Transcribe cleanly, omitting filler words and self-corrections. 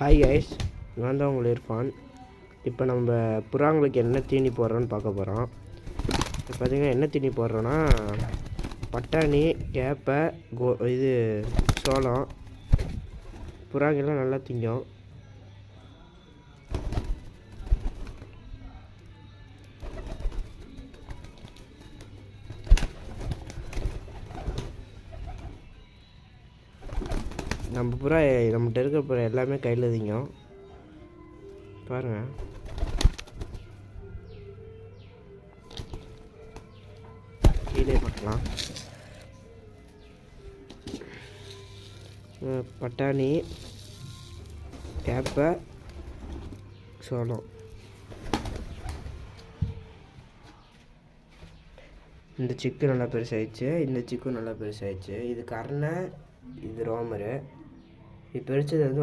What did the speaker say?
Hi guys, நான் தான் உங்கள் இர்ஃபான். இப்போ நம்ம புறாங்களுக்கு என்ன தீனி போடுறோன்னு பார்க்க போகிறோம். இப்போ பார்த்திங்கன்னா என்ன தீனி போடுறோன்னா பட்டாணி, கேப்பை, இது சோளம். புறாங்கெல்லாம் நல்லா திங்கும். நம்மகிட்ட இருக்கிற புறா எல்லாமே கையில் திங்கும். பாருங்கள், கீழே பார்க்கலாம். பட்டாணி, கேப்பை, சோளம். இந்த சிக்கு நல்லா பெருசாகிடுச்சு, இந்த சிக்கும் நல்லா பெருசாகிடுச்சு. இது கர்ணை, இது ரோமரு. இப்போ பெருசது வந்து